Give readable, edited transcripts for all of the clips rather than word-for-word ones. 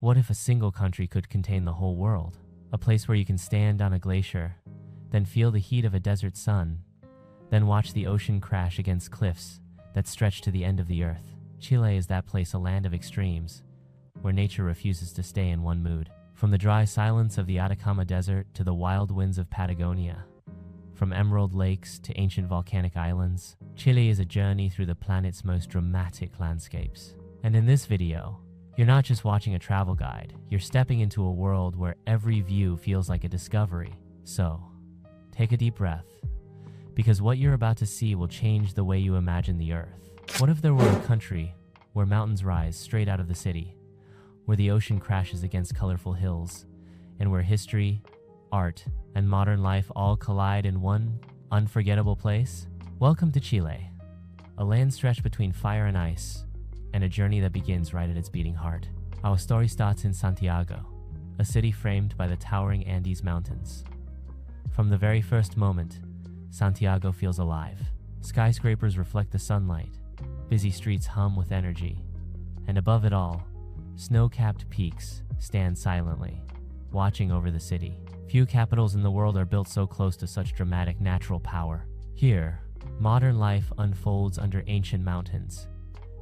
What if a single country could contain the whole world? A place where you can stand on a glacier, then feel the heat of a desert sun, then watch the ocean crash against cliffs that stretch to the end of the earth. Chile is that place, a land of extremes, where nature refuses to stay in one mood. From the dry silence of the Atacama Desert to the wild winds of Patagonia, from emerald lakes to ancient volcanic islands, Chile is a journey through the planet's most dramatic landscapes. And in this video, you're not just watching a travel guide, you're stepping into a world where every view feels like a discovery. So, take a deep breath, because what you're about to see will change the way you imagine the Earth. What if there were a country where mountains rise straight out of the city, where the ocean crashes against colorful hills, and where history, art, and modern life all collide in one unforgettable place? Welcome to Chile, a land stretched between fire and ice, and a journey that begins right at its beating heart. Our story starts in Santiago, a city framed by the towering Andes Mountains. From the very first moment, Santiago feels alive. Skyscrapers reflect the sunlight, busy streets hum with energy, and above it all, snow-capped peaks stand silently, watching over the city. Few capitals in the world are built so close to such dramatic natural power. Here, modern life unfolds under ancient mountains,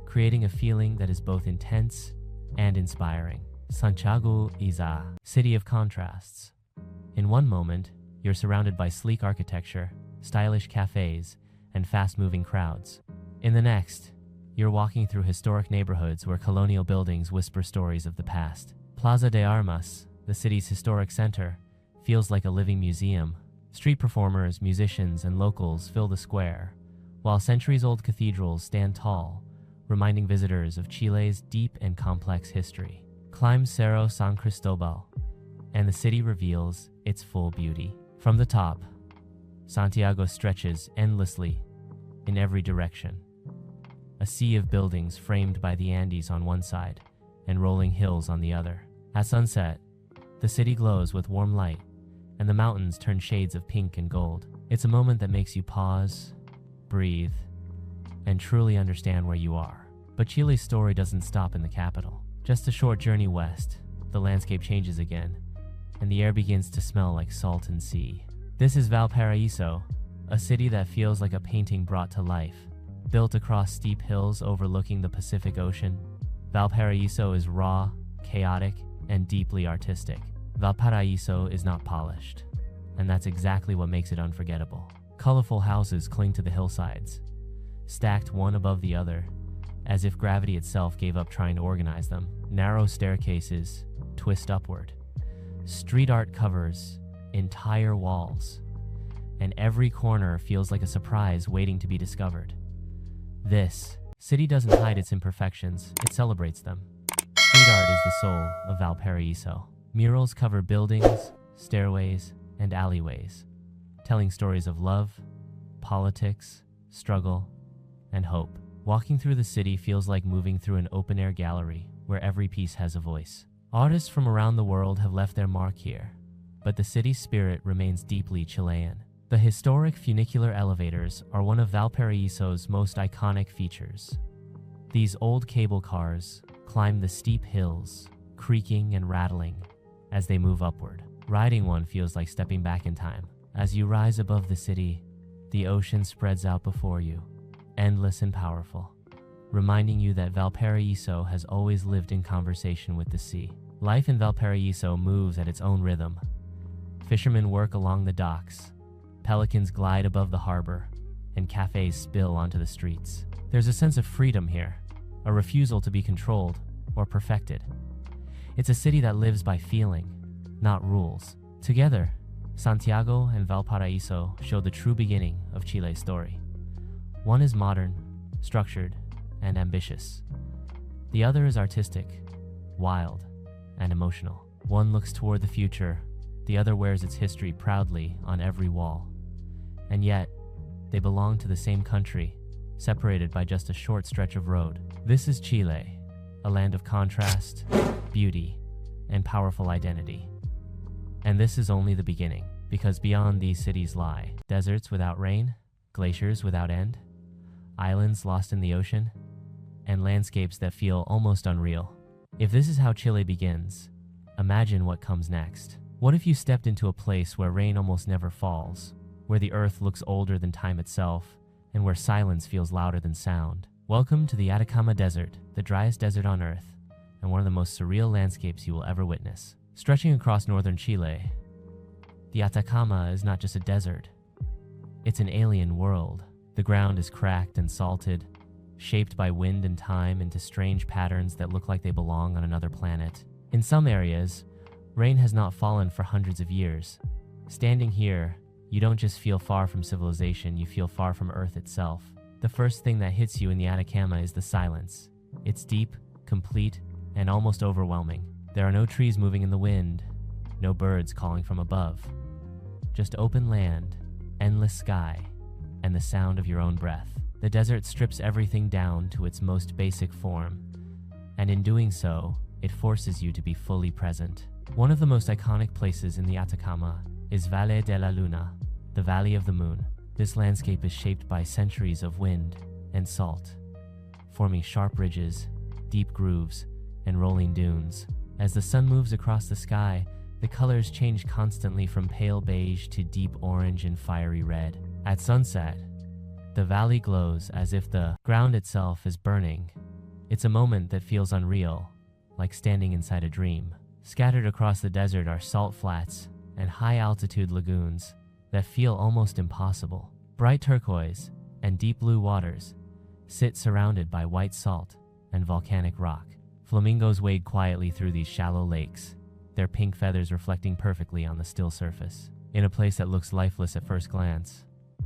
creating a feeling that is both intense and inspiring. Santiago is a city of contrasts. In one moment, you're surrounded by sleek architecture, stylish cafes, and fast-moving crowds. In the next, you're walking through historic neighborhoods where colonial buildings whisper stories of the past. Plaza de Armas, the city's historic center, feels like a living museum. Street performers, musicians, and locals fill the square, while centuries-old cathedrals stand tall, reminding visitors of Chile's deep and complex history. Climb Cerro San Cristobal, and the city reveals its full beauty. From the top, Santiago stretches endlessly in every direction. A sea of buildings framed by the Andes on one side and rolling hills on the other. At sunset, the city glows with warm light, and the mountains turn shades of pink and gold. It's a moment that makes you pause, breathe, and truly understand where you are. But Chile's story doesn't stop in the capital. Just a short journey west, the landscape changes again, and the air begins to smell like salt and sea. This is Valparaíso, a city that feels like a painting brought to life. Built across steep hills overlooking the Pacific Ocean, Valparaíso is raw, chaotic, and deeply artistic. Valparaíso is not polished, and that's exactly what makes it unforgettable. Colorful houses cling to the hillsides, stacked one above the other, as if gravity itself gave up trying to organize them. Narrow staircases twist upward. Street art covers entire walls, and every corner feels like a surprise waiting to be discovered. This city doesn't hide its imperfections, it celebrates them. Street art is the soul of Valparaíso. Murals cover buildings, stairways, and alleyways, telling stories of love, politics, struggle, and hope. Walking through the city feels like moving through an open-air gallery where every piece has a voice. Artists from around the world have left their mark here, but the city's spirit remains deeply Chilean. The historic funicular elevators are one of Valparaíso's most iconic features. These old cable cars climb the steep hills, creaking and rattling as they move upward. Riding one feels like stepping back in time. As you rise above the city, the ocean spreads out before you, endless and powerful, reminding you that Valparaíso has always lived in conversation with the sea. Life in Valparaíso moves at its own rhythm. Fishermen work along the docks, pelicans glide above the harbor, and cafes spill onto the streets. There's a sense of freedom here, a refusal to be controlled or perfected. It's a city that lives by feeling, not rules. Together, Santiago and Valparaíso show the true beginning of Chile's story. One is modern, structured, and ambitious. The other is artistic, wild, and emotional. One looks toward the future, the other wears its history proudly on every wall. And yet, they belong to the same country, separated by just a short stretch of road. This is Chile, a land of contrast, beauty, and powerful identity. And this is only the beginning, because beyond these cities lie deserts without rain, glaciers without end, islands lost in the ocean, and landscapes that feel almost unreal. If this is how Chile begins, imagine what comes next. What if you stepped into a place where rain almost never falls, where the earth looks older than time itself, and where silence feels louder than sound? Welcome to the Atacama Desert, the driest desert on Earth, and one of the most surreal landscapes you will ever witness. Stretching across northern Chile, the Atacama is not just a desert. It's an alien world. The ground is cracked and salted, shaped by wind and time into strange patterns that look like they belong on another planet. In some areas, rain has not fallen for hundreds of years. Standing here, you don't just feel far from civilization, you feel far from Earth itself. The first thing that hits you in the Atacama is the silence. It's deep, complete, and almost overwhelming. There are no trees moving in the wind, no birds calling from above. Just open land, endless sky, and the sound of your own breath. The desert strips everything down to its most basic form, and in doing so, it forces you to be fully present. One of the most iconic places in the Atacama is Valle de la Luna, the Valley of the Moon. This landscape is shaped by centuries of wind and salt, forming sharp ridges, deep grooves, and rolling dunes. As the sun moves across the sky, the colors change constantly from pale beige to deep orange and fiery red. At sunset, the valley glows as if the ground itself is burning. It's a moment that feels unreal, like standing inside a dream. Scattered across the desert are salt flats and high-altitude lagoons that feel almost impossible. Bright turquoise and deep blue waters sit surrounded by white salt and volcanic rock. Flamingos wade quietly through these shallow lakes, their pink feathers reflecting perfectly on the still surface. In a place that looks lifeless at first glance,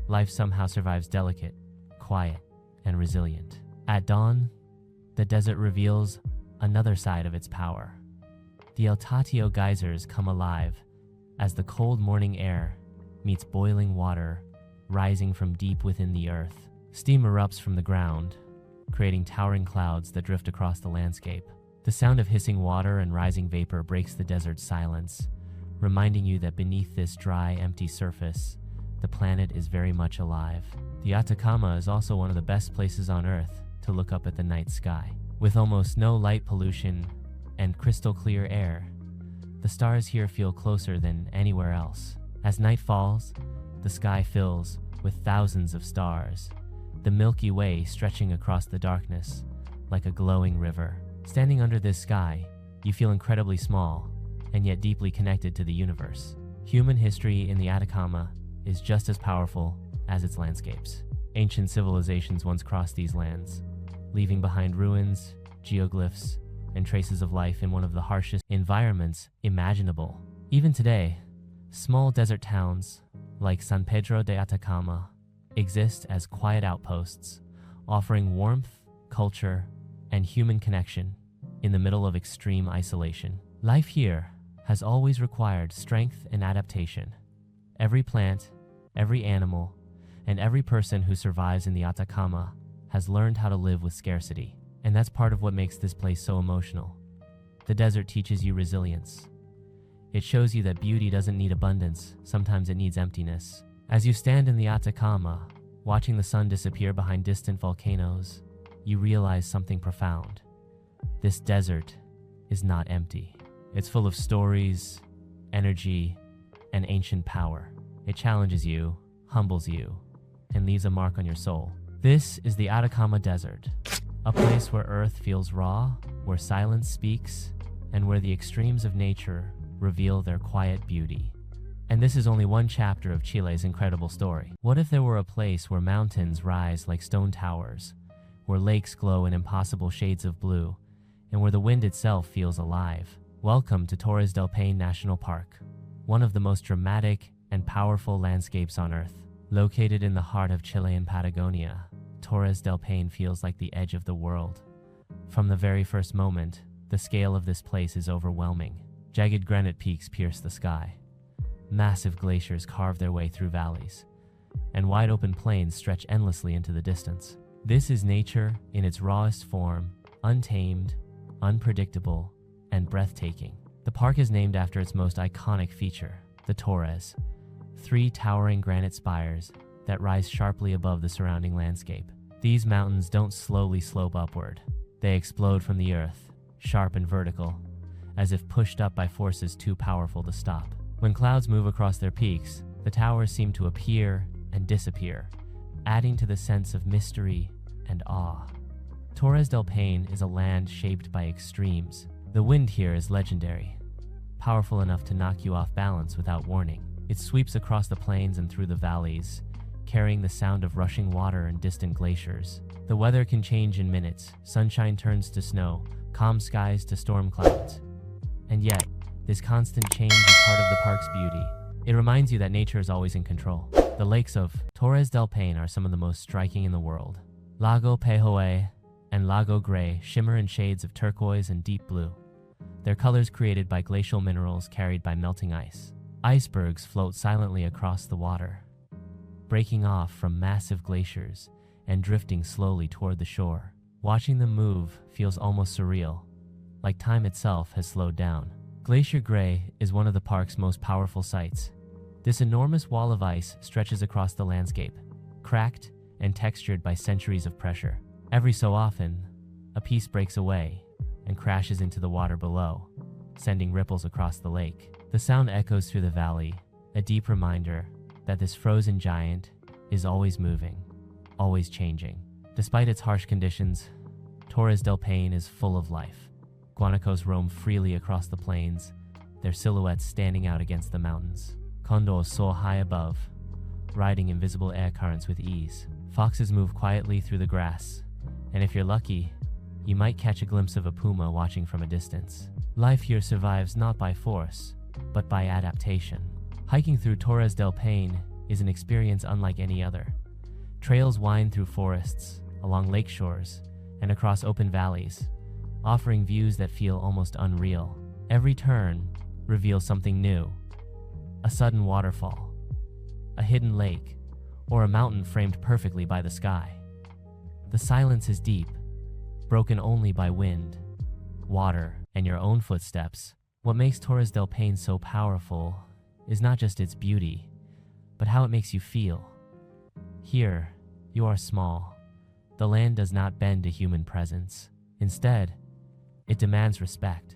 life somehow survives delicate, quiet, and resilient. At dawn, the desert reveals another side of its power. The El Tatio geysers come alive as the cold morning air meets boiling water rising from deep within the earth. Steam erupts from the ground, creating towering clouds that drift across the landscape. The sound of hissing water and rising vapor breaks the desert's silence, reminding you that beneath this dry, empty surface, the planet is very much alive. The Atacama is also one of the best places on Earth to look up at the night sky. With almost no light pollution and crystal clear air, the stars here feel closer than anywhere else. As night falls, the sky fills with thousands of stars, the Milky Way stretching across the darkness like a glowing river. Standing under this sky, you feel incredibly small and yet deeply connected to the universe. Human history in the Atacama is just as powerful as its landscapes. Ancient civilizations once crossed these lands, leaving behind ruins, geoglyphs, and traces of life in one of the harshest environments imaginable. Even today, small desert towns like San Pedro de Atacama exist as quiet outposts, offering warmth, culture, and human connection in the middle of extreme isolation. Life here has always required strength and adaptation. Every plant, every animal, and every person who survives in the Atacama has learned how to live with scarcity. And that's part of what makes this place so emotional. The desert teaches you resilience. It shows you that beauty doesn't need abundance, sometimes it needs emptiness. As you stand in the Atacama, watching the sun disappear behind distant volcanoes, you realize something profound. This desert is not empty. It's full of stories, energy, and ancient power. It challenges you, humbles you, and leaves a mark on your soul. This is the Atacama Desert, a place where Earth feels raw, where silence speaks, and where the extremes of nature reveal their quiet beauty. And this is only one chapter of Chile's incredible story. What if there were a place where mountains rise like stone towers, where lakes glow in impossible shades of blue, and where the wind itself feels alive? Welcome to Torres del Paine National Park, one of the most dramatic and powerful landscapes on Earth. Located in the heart of Chilean Patagonia, Torres del Paine feels like the edge of the world. From the very first moment, the scale of this place is overwhelming. Jagged granite peaks pierce the sky. Massive glaciers carve their way through valleys, and wide-open plains stretch endlessly into the distance. This is nature in its rawest form, untamed, unpredictable, and breathtaking. The park is named after its most iconic feature, the Torres, 3 towering granite spires that rise sharply above the surrounding landscape. These mountains don't slowly slope upward. They explode from the earth, sharp and vertical, as if pushed up by forces too powerful to stop. When clouds move across their peaks, the towers seem to appear and disappear, adding to the sense of mystery and awe. Torres del Paine is a land shaped by extremes. The wind here is legendary, powerful enough to knock you off balance without warning. It sweeps across the plains and through the valleys, carrying the sound of rushing water and distant glaciers. The weather can change in minutes. Sunshine turns to snow, calm skies to storm clouds. And yet, this constant change is part of the park's beauty. It reminds you that nature is always in control. The lakes of Torres del Paine are some of the most striking in the world. Lago Pejoe and Lago Grey shimmer in shades of turquoise and deep blue, their colors created by glacial minerals carried by melting ice. Icebergs float silently across the water, breaking off from massive glaciers and drifting slowly toward the shore. Watching them move feels almost surreal, like time itself has slowed down. Glacier Grey is one of the park's most powerful sights. This enormous wall of ice stretches across the landscape, cracked and textured by centuries of pressure. Every so often, a piece breaks away and crashes into the water below, sending ripples across the lake. The sound echoes through the valley, a deep reminder that this frozen giant is always moving, always changing. Despite its harsh conditions, Torres del Paine is full of life. Guanacos roam freely across the plains, their silhouettes standing out against the mountains. Condors soar high above, riding invisible air currents with ease. Foxes move quietly through the grass, and if you're lucky, you might catch a glimpse of a puma watching from a distance. Life here survives not by force, but by adaptation. Hiking through Torres del Paine is an experience unlike any other. Trails wind through forests, along lake shores, and across open valleys, offering views that feel almost unreal. Every turn reveals something new: a sudden waterfall, a hidden lake, or a mountain framed perfectly by the sky. The silence is deep, broken only by wind, water, and your own footsteps. What makes Torres del Paine so powerful is not just its beauty, but how it makes you feel. Here, you are small. The land does not bend to human presence. Instead, it demands respect.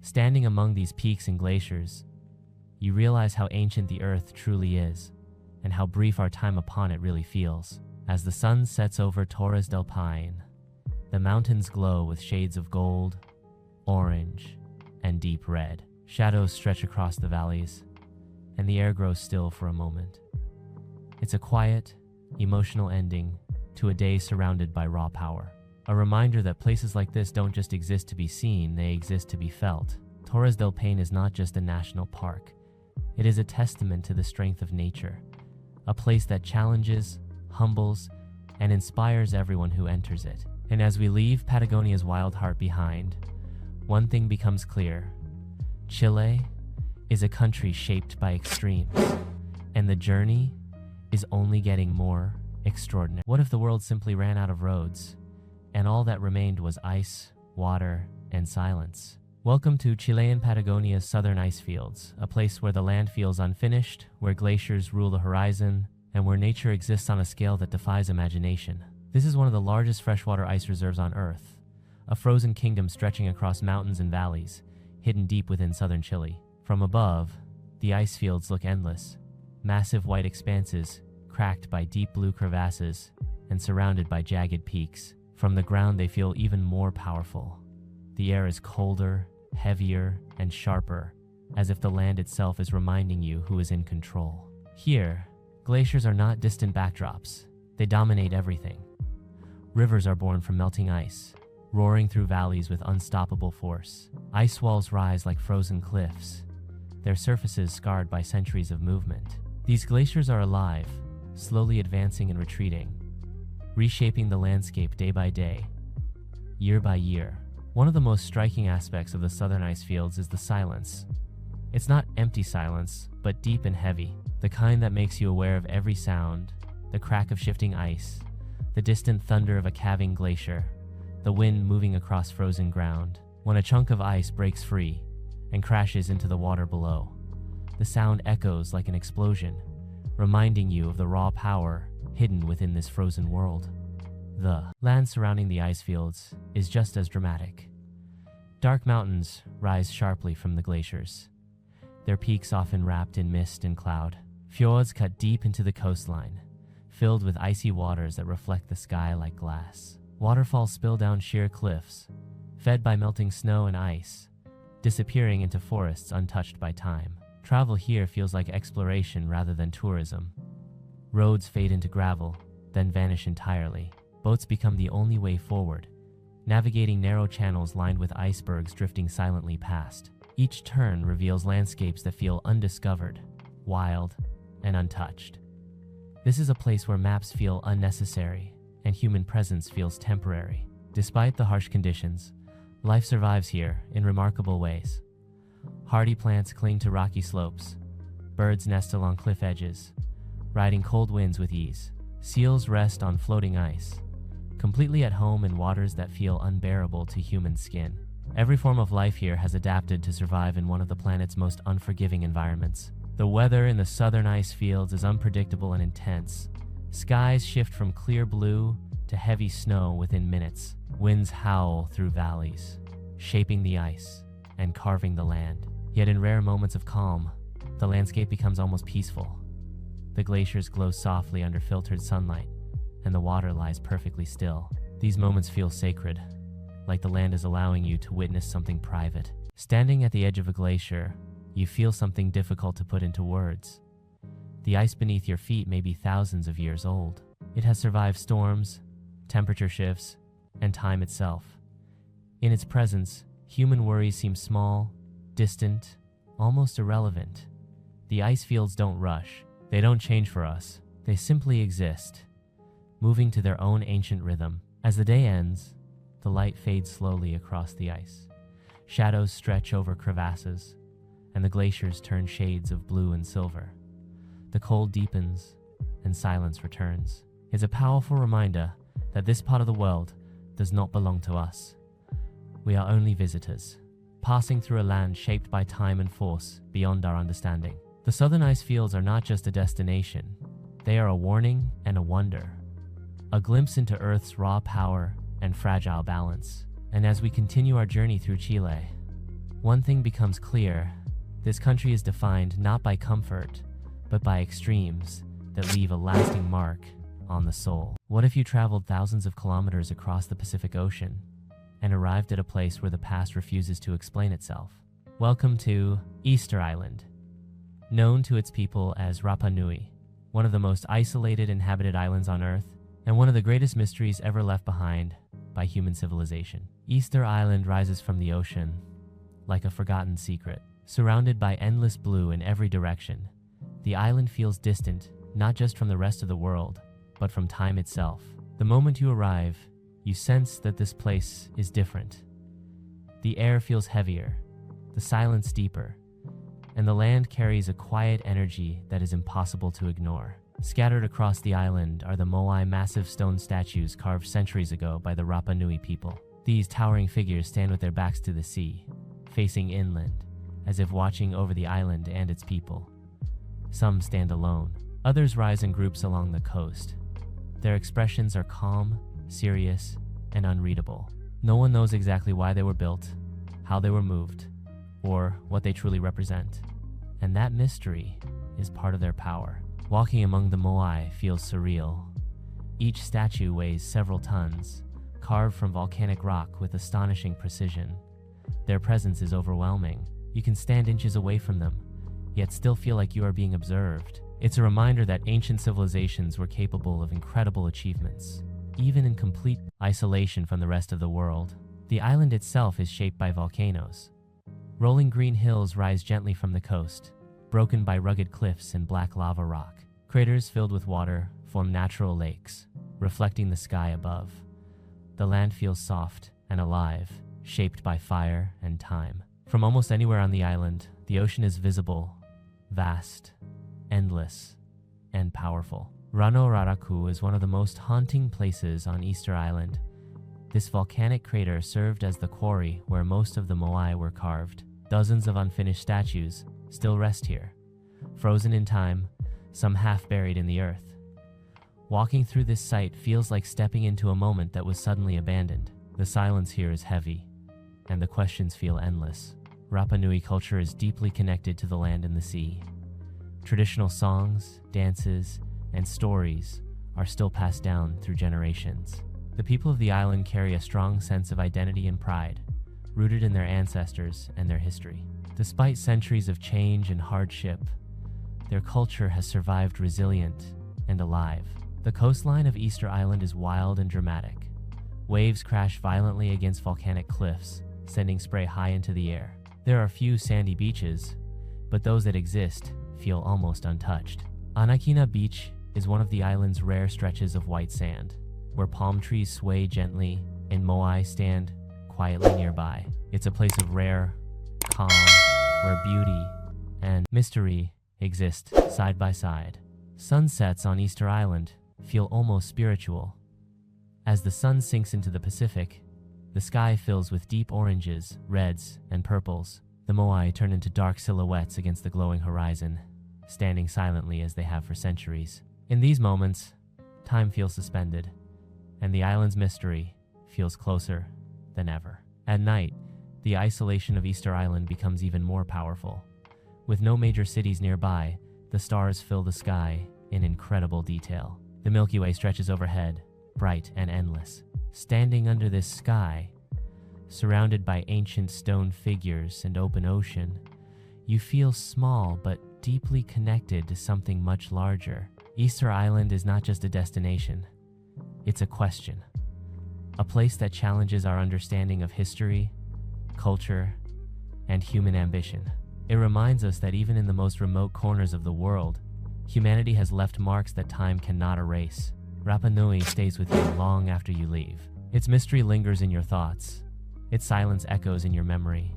Standing among these peaks and glaciers, you realize how ancient the earth truly is, and how brief our time upon it really feels. As the sun sets over Torres del Paine, the mountains glow with shades of gold, orange, and deep red. Shadows stretch across the valleys, and the air grows still for a moment. It's a quiet, emotional ending to a day surrounded by raw power. A reminder that places like this don't just exist to be seen, they exist to be felt. Torres del Paine is not just a national park. It is a testament to the strength of nature, a place that challenges, humbles, and inspires everyone who enters it. And as we leave Patagonia's wild heart behind, one thing becomes clear: Chile is a country shaped by extremes, and the journey is only getting more extraordinary. What if the world simply ran out of roads, and all that remained was ice, water, and silence? Welcome to Chilean Patagonia's southern ice fields, a place where the land feels unfinished, where glaciers rule the horizon, and where nature exists on a scale that defies imagination. This is one of the largest freshwater ice reserves on Earth, a frozen kingdom stretching across mountains and valleys, hidden deep within southern Chile. From above, the ice fields look endless, massive white expanses cracked by deep blue crevasses and surrounded by jagged peaks. From the ground, they feel even more powerful. The air is colder, heavier, and sharper, as if the land itself is reminding you who is in control. Here, glaciers are not distant backdrops. They dominate everything. Rivers are born from melting ice, roaring through valleys with unstoppable force. Ice walls rise like frozen cliffs, their surfaces scarred by centuries of movement. These glaciers are alive, slowly advancing and retreating, reshaping the landscape day by day, year by year. One of the most striking aspects of the southern ice fields is the silence. It's not empty silence, but deep and heavy, the kind that makes you aware of every sound: the crack of shifting ice, the distant thunder of a calving glacier, the wind moving across frozen ground. When a chunk of ice breaks free and crashes into the water below, the sound echoes like an explosion, reminding you of the raw power hidden within this frozen world. The land surrounding the ice fields is just as dramatic. Dark mountains rise sharply from the glaciers, their peaks often wrapped in mist and cloud. Fjords cut deep into the coastline, filled with icy waters that reflect the sky like glass. Waterfalls spill down sheer cliffs, fed by melting snow and ice, disappearing into forests untouched by time. Travel here feels like exploration rather than tourism. Roads fade into gravel, then vanish entirely. Boats become the only way forward, navigating narrow channels lined with icebergs drifting silently past. Each turn reveals landscapes that feel undiscovered, wild, and untouched. This is a place where maps feel unnecessary and human presence feels temporary. Despite the harsh conditions, life survives here in remarkable ways. Hardy plants cling to rocky slopes, birds nest along cliff edges, riding cold winds with ease. Seals rest on floating ice, completely at home in waters that feel unbearable to human skin. Every form of life here has adapted to survive in one of the planet's most unforgiving environments. The weather in the southern ice fields is unpredictable and intense. Skies shift from clear blue to heavy snow within minutes. Winds howl through valleys, shaping the ice and carving the land. Yet in rare moments of calm, the landscape becomes almost peaceful. The glaciers glow softly under filtered sunlight, and the water lies perfectly still. These moments feel sacred, like the land is allowing you to witness something private. Standing at the edge of a glacier, you feel something difficult to put into words. The ice beneath your feet may be thousands of years old. It has survived storms, temperature shifts, and time itself. In its presence, human worries seem small, distant, almost irrelevant. The ice fields don't rush. They don't change for us. They simply exist, moving to their own ancient rhythm. As the day ends, the light fades slowly across the ice. Shadows stretch over crevasses, and the glaciers turn shades of blue and silver. The cold deepens, and silence returns. It's a powerful reminder that this part of the world does not belong to us. We are only visitors, passing through a land shaped by time and force beyond our understanding. The southern ice fields are not just a destination. They are a warning and a wonder, a glimpse into Earth's raw power and fragile balance. And as we continue our journey through Chile, one thing becomes clear. This country is defined not by comfort, but by extremes that leave a lasting mark on the soul. What if you traveled thousands of kilometers across the Pacific Ocean and arrived at a place where the past refuses to explain itself? Welcome to Easter Island, known to its people as Rapa Nui, one of the most isolated inhabited islands on Earth, and one of the greatest mysteries ever left behind by human civilization. Easter Island rises from the ocean like a forgotten secret. Surrounded by endless blue in every direction, the island feels distant, not just from the rest of the world, but from time itself. The moment you arrive, you sense that this place is different. The air feels heavier, the silence deeper, and the land carries a quiet energy that is impossible to ignore. Scattered across the island are the moai, massive stone statues carved centuries ago by the Rapa Nui people. These towering figures stand with their backs to the sea, facing inland, as if watching over the island and its people. Some stand alone, others rise in groups along the coast. Their expressions are calm, serious, and unreadable. No one knows exactly why they were built, how they were moved, or what they truly represent. And that mystery is part of their power. Walking among the moai feels surreal. Each statue weighs several tons, carved from volcanic rock with astonishing precision. Their presence is overwhelming. You can stand inches away from them, yet still feel like you are being observed. It's a reminder that ancient civilizations were capable of incredible achievements, even in complete isolation from the rest of the world. The island itself is shaped by volcanoes. Rolling green hills rise gently from the coast, broken by rugged cliffs and black lava rock. Craters filled with water form natural lakes, reflecting the sky above. The land feels soft and alive, shaped by fire and time. From almost anywhere on the island, the ocean is visible, vast, endless, and powerful. Rano Raraku is one of the most haunting places on Easter Island. This volcanic crater served as the quarry where most of the moai were carved. Dozens of unfinished statues still rest here, frozen in time, some half buried in the earth. Walking through this site feels like stepping into a moment that was suddenly abandoned. The silence here is heavy, and the questions feel endless. Rapa Nui culture is deeply connected to the land and the sea. Traditional songs, dances, and stories are still passed down through generations. The people of the island carry a strong sense of identity and pride, rooted in their ancestors and their history. Despite centuries of change and hardship, their culture has survived resilient and alive. The coastline of Easter Island is wild and dramatic. Waves crash violently against volcanic cliffs, sending spray high into the air. There are few sandy beaches, but those that exist feel almost untouched. Anakina Beach is one of the island's rare stretches of white sand, where palm trees sway gently and moai stand quietly nearby. It's a place of rare calm, where beauty and mystery exist side by side. Sunsets on Easter Island feel almost spiritual. As the sun sinks into the Pacific, the sky fills with deep oranges, reds, and purples. The moai turn into dark silhouettes against the glowing horizon, standing silently as they have for centuries. In these moments, time feels suspended, and the island's mystery feels closer than ever. At night, the isolation of Easter Island becomes even more powerful. With no major cities nearby, the stars fill the sky in incredible detail. The Milky Way stretches overhead, bright and endless. Standing under this sky, surrounded by ancient stone figures and open ocean, you feel small but deeply connected to something much larger. Easter Island is not just a destination, it's a question. A place that challenges our understanding of history, culture, and human ambition. It reminds us that even in the most remote corners of the world, humanity has left marks that time cannot erase. Rapa Nui stays with you long after you leave. Its mystery lingers in your thoughts, its silence echoes in your memory,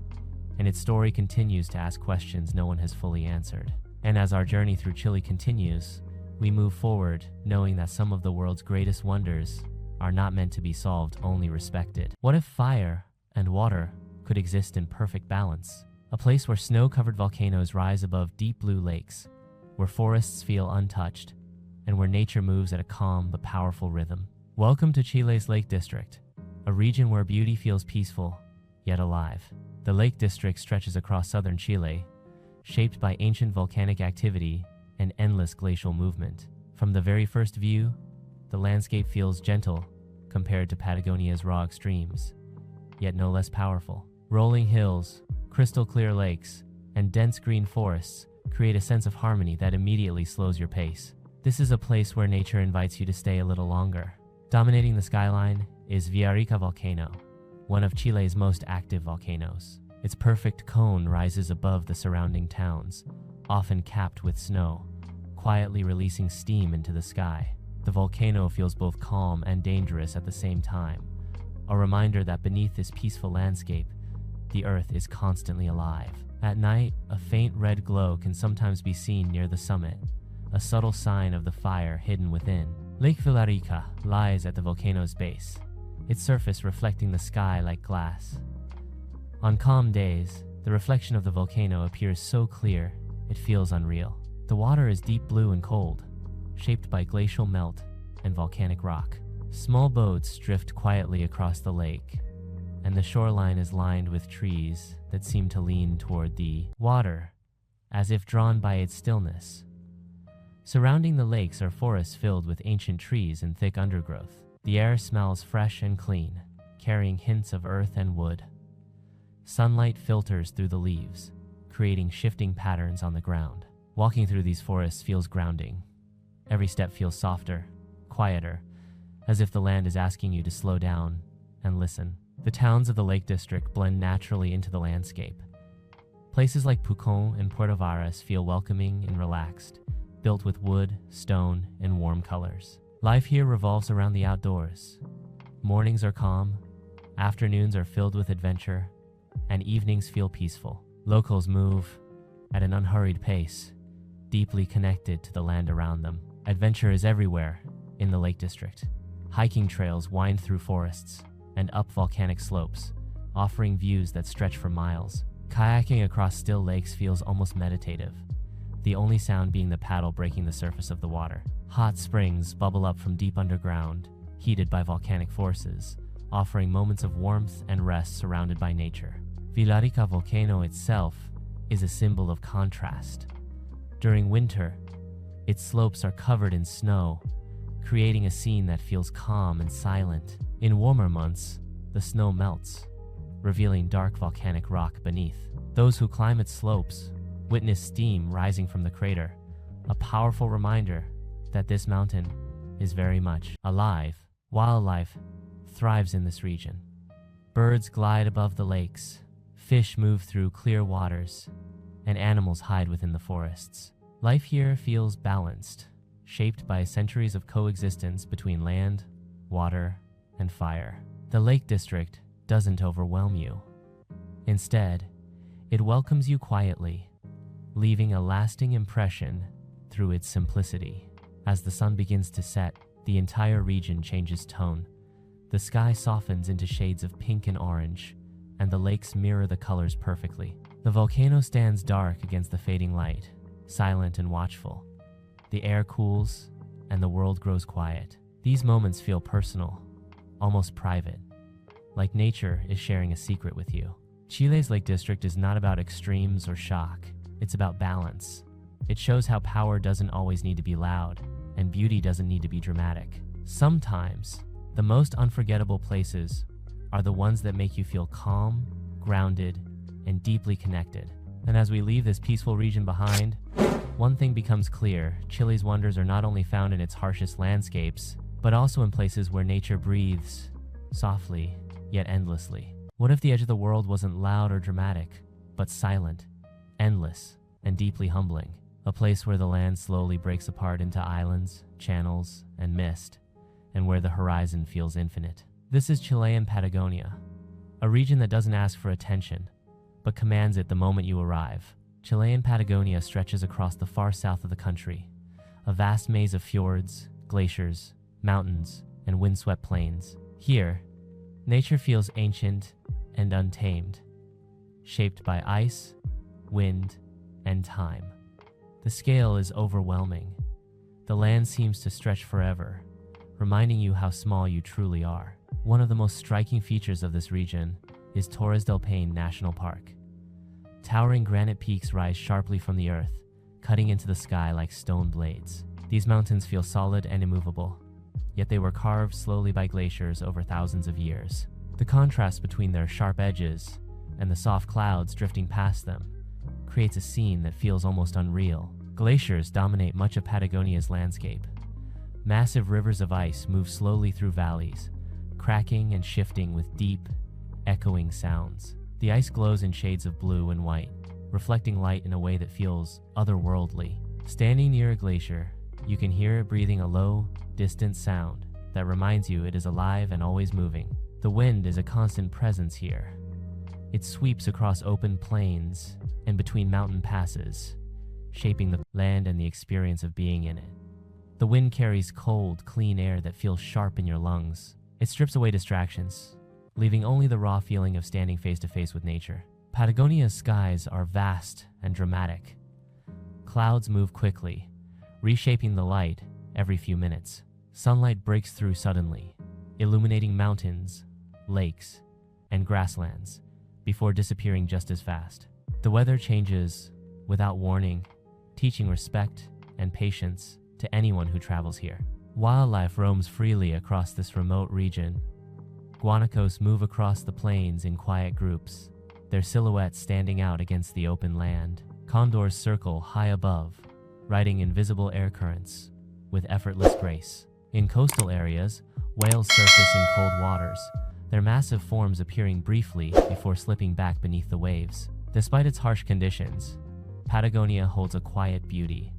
and its story continues to ask questions no one has fully answered. And as our journey through Chile continues, we move forward knowing that some of the world's greatest wonders are not meant to be solved, only respected. What if fire and water could exist in perfect balance? A place where snow-covered volcanoes rise above deep blue lakes, where forests feel untouched, and where nature moves at a calm but powerful rhythm. Welcome to Chile's Lake District, a region where beauty feels peaceful, yet alive. The Lake District stretches across southern Chile, shaped by ancient volcanic activity and endless glacial movement. From the very first view, the landscape feels gentle compared to Patagonia's raw extremes, yet no less powerful. Rolling hills, crystal clear lakes, and dense green forests create a sense of harmony that immediately slows your pace. This is a place where nature invites you to stay a little longer. Dominating the skyline is Villarrica volcano, one of Chile's most active volcanoes. Its perfect cone rises above the surrounding towns, often capped with snow, quietly releasing steam into the sky. The volcano feels both calm and dangerous at the same time, a reminder that beneath this peaceful landscape, the earth is constantly alive. At night, a faint red glow can sometimes be seen near the summit, a subtle sign of the fire hidden within. Lake Villarrica lies at the volcano's base, its surface reflecting the sky like glass. On calm days, the reflection of the volcano appears so clear, it feels unreal. The water is deep blue and cold, shaped by glacial melt and volcanic rock. Small boats drift quietly across the lake, and the shoreline is lined with trees that seem to lean toward the water, as if drawn by its stillness. Surrounding the lakes are forests filled with ancient trees and thick undergrowth. The air smells fresh and clean, carrying hints of earth and wood. Sunlight filters through the leaves, creating shifting patterns on the ground. Walking through these forests feels grounding. Every step feels softer, quieter, as if the land is asking you to slow down and listen. The towns of the Lake District blend naturally into the landscape. Places like Pucón and Puerto Varas feel welcoming and relaxed, built with wood, stone, and warm colors. Life here revolves around the outdoors. Mornings are calm, afternoons are filled with adventure, and evenings feel peaceful. Locals move at an unhurried pace, deeply connected to the land around them. Adventure is everywhere in the Lake District. Hiking trails wind through forests and up volcanic slopes, offering views that stretch for miles. Kayaking across still lakes feels almost meditative, the only sound being the paddle breaking the surface of the water. Hot springs bubble up from deep underground, heated by volcanic forces, offering moments of warmth and rest surrounded by nature. Villarrica volcano itself is a symbol of contrast. During winter, its slopes are covered in snow, creating a scene that feels calm and silent. In warmer months, the snow melts, revealing dark volcanic rock beneath. Those who climb its slopes witness steam rising from the crater, a powerful reminder that this mountain is very much alive. Wildlife thrives in this region. Birds glide above the lakes, fish move through clear waters, and animals hide within the forests. Life here feels balanced, shaped by centuries of coexistence between land, water, and fire. The Lake District doesn't overwhelm you. Instead, it welcomes you quietly, leaving a lasting impression through its simplicity. As the sun begins to set, the entire region changes tone. The sky softens into shades of pink and orange, and the lakes mirror the colors perfectly. The volcano stands dark against the fading light, silent and watchful. The air cools, and the world grows quiet. These moments feel personal, almost private, like nature is sharing a secret with you. Chile's Lake District is not about extremes or shock. It's about balance. It shows how power doesn't always need to be loud, and beauty doesn't need to be dramatic. Sometimes, the most unforgettable places are the ones that make you feel calm, grounded, and deeply connected. And as we leave this peaceful region behind, one thing becomes clear: Chile's wonders are not only found in its harshest landscapes, but also in places where nature breathes, softly, yet endlessly. What if the edge of the world wasn't loud or dramatic, but silent, endless, and deeply humbling? A place where the land slowly breaks apart into islands, channels, and mist, and where the horizon feels infinite. This is Chilean Patagonia, a region that doesn't ask for attention, but commands it the moment you arrive. Chilean Patagonia stretches across the far south of the country, a vast maze of fjords, glaciers, mountains, and windswept plains. Here, nature feels ancient and untamed, shaped by ice, wind, and time. The scale is overwhelming. The land seems to stretch forever, reminding you how small you truly are. One of the most striking features of this region is Torres del Paine National Park. Towering granite peaks rise sharply from the earth, cutting into the sky like stone blades. These mountains feel solid and immovable, yet they were carved slowly by glaciers over thousands of years. The contrast between their sharp edges and the soft clouds drifting past them creates a scene that feels almost unreal. Glaciers dominate much of Patagonia's landscape. Massive rivers of ice move slowly through valleys, cracking and shifting with deep, echoing sounds. The ice glows in shades of blue and white, reflecting light in a way that feels otherworldly. Standing near a glacier, you can hear it breathing a low, distant sound that reminds you it is alive and always moving. The wind is a constant presence here. It sweeps across open plains and between mountain passes, shaping the land and the experience of being in it. The wind carries cold, clean air that feels sharp in your lungs. It strips away distractions, leaving only the raw feeling of standing face to face with nature. Patagonia's skies are vast and dramatic. Clouds move quickly, reshaping the light every few minutes. Sunlight breaks through suddenly, illuminating mountains, lakes, and grasslands before disappearing just as fast. The weather changes without warning, teaching respect and patience to anyone who travels here. Wildlife roams freely across this remote region. Guanacos move across the plains in quiet groups, their silhouettes standing out against the open land. Condors circle high above, riding invisible air currents with effortless grace. In coastal areas, whales surface in cold waters, their massive forms appearing briefly before slipping back beneath the waves. Despite its harsh conditions, Patagonia holds a quiet beauty.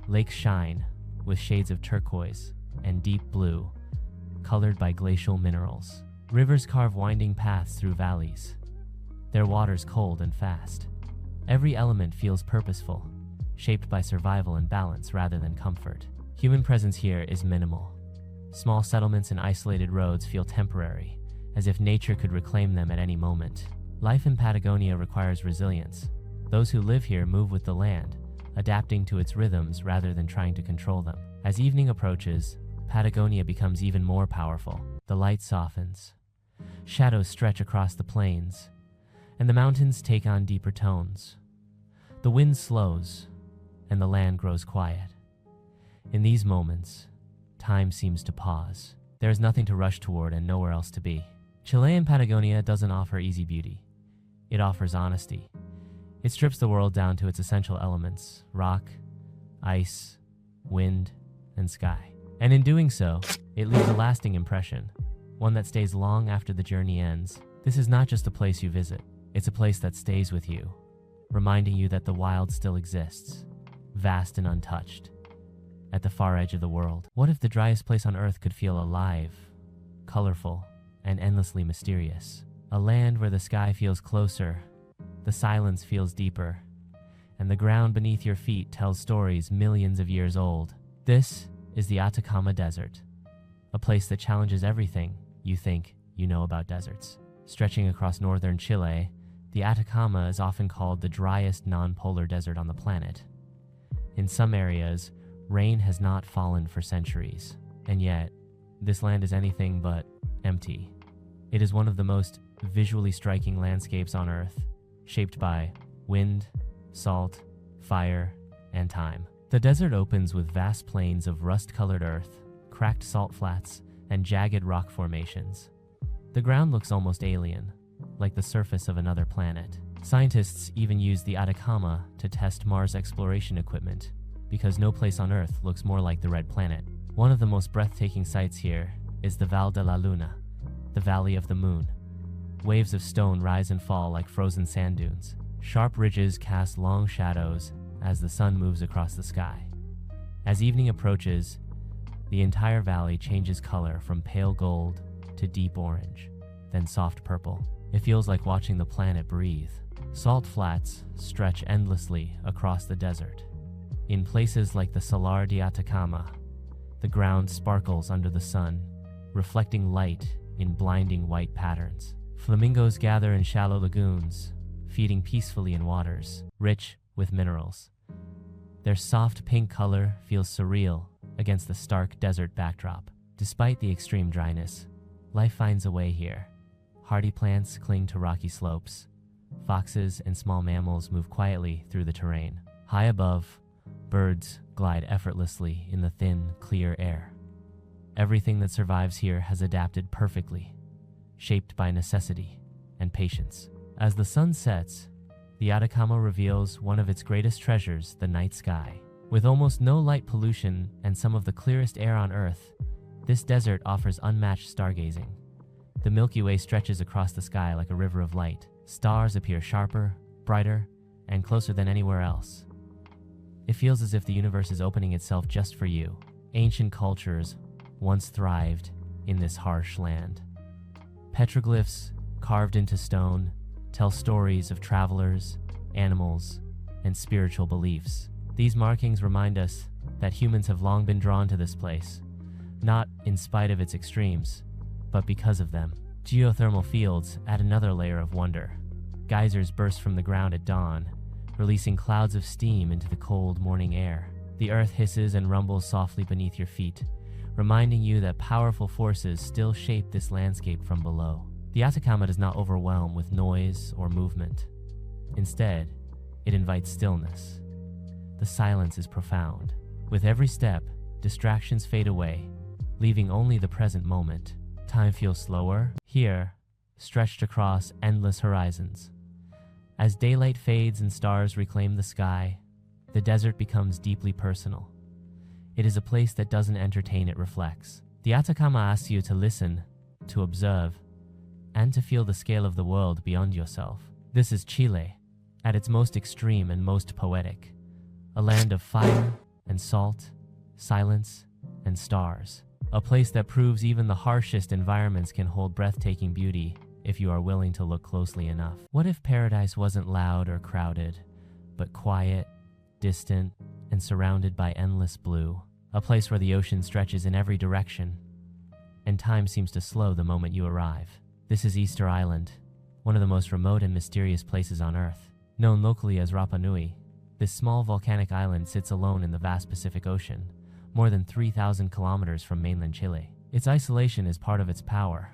Lakes shine with shades of turquoise and deep blue, colored by glacial minerals. Rivers carve winding paths through valleys, their waters cold and fast. Every element feels purposeful, shaped by survival and balance rather than comfort. Human presence here is minimal. Small settlements and isolated roads feel temporary, as if nature could reclaim them at any moment. Life in Patagonia requires resilience. Those who live here move with the land, adapting to its rhythms rather than trying to control them. As evening approaches, Patagonia becomes even more powerful. The light softens, Shadows stretch across the plains, and the mountains take on deeper tones. The wind slows, and the land grows quiet. In these moments, time seems to pause. There is nothing to rush toward and nowhere else to be. Chilean Patagonia doesn't offer easy beauty. It offers honesty. It strips the world down to its essential elements: rock, ice, wind, and sky. And in doing so, it leaves a lasting impression, one that stays long after the journey ends. This is not just a place you visit. It's a place that stays with you, reminding you that the wild still exists, vast and untouched, at the far edge of the world. What if the driest place on Earth could feel alive, colorful, and endlessly mysterious? A land where the sky feels closer, the silence feels deeper, and the ground beneath your feet tells stories millions of years old. This is the Atacama Desert, a place that challenges everything you think you know about deserts. Stretching across northern Chile, the Atacama is often called the driest non-polar desert on the planet. In some areas, rain has not fallen for centuries, and yet, this land is anything but empty. It is one of the most visually striking landscapes on Earth, shaped by wind, salt, fire, and time. The desert opens with vast plains of rust-colored earth, cracked salt flats, and jagged rock formations. The ground looks almost alien, like the surface of another planet. Scientists even use the Atacama to test Mars exploration equipment, because no place on Earth looks more like the Red Planet. One of the most breathtaking sights here is the Val de la Luna, the Valley of the Moon. Waves of stone rise and fall like frozen sand dunes. Sharp ridges cast long shadows as the sun moves across the sky. As evening approaches, the entire valley changes color from pale gold to deep orange, then soft purple. It feels like watching the planet breathe. Salt flats stretch endlessly across the desert. In places like the Salar de Atacama, the ground sparkles under the sun, reflecting light in blinding white patterns. Flamingos gather in shallow lagoons, feeding peacefully in waters rich with minerals. Their soft pink color feels surreal against the stark desert backdrop. Despite the extreme dryness, life finds a way here. Hardy plants cling to rocky slopes. Foxes and small mammals move quietly through the terrain. High above, birds glide effortlessly in the thin, clear air. Everything that survives here has adapted perfectly, shaped by necessity and patience. As the sun sets, the Atacama reveals one of its greatest treasures, the night sky. With almost no light pollution and some of the clearest air on Earth, this desert offers unmatched stargazing. The Milky Way stretches across the sky like a river of light. Stars appear sharper, brighter, and closer than anywhere else. It feels as if the universe is opening itself just for you. Ancient cultures once thrived in this harsh land. Petroglyphs, carved into stone, tell stories of travelers, animals, and spiritual beliefs. These markings remind us that humans have long been drawn to this place, not in spite of its extremes, but because of them. Geothermal fields add another layer of wonder. Geysers burst from the ground at dawn, releasing clouds of steam into the cold morning air. The earth hisses and rumbles softly beneath your feet, reminding you that powerful forces still shape this landscape from below. The Atacama does not overwhelm with noise or movement. Instead, it invites stillness. The silence is profound. With every step, distractions fade away, leaving only the present moment. Time feels slower, here, stretched across endless horizons. As daylight fades and stars reclaim the sky, the desert becomes deeply personal. It is a place that doesn't entertain, it reflects. The Atacama asks you to listen, to observe, and to feel the scale of the world beyond yourself. This is Chile, at its most extreme and most poetic, a land of fire and salt, silence and stars. A place that proves even the harshest environments can hold breathtaking beauty if you are willing to look closely enough. What if paradise wasn't loud or crowded, but quiet, distant, and surrounded by endless blue? A place where the ocean stretches in every direction, and time seems to slow the moment you arrive. This is Easter Island, one of the most remote and mysterious places on Earth. Known locally as Rapa Nui, this small volcanic island sits alone in the vast Pacific Ocean, more than 3,000 kilometers from mainland Chile. Its isolation is part of its power.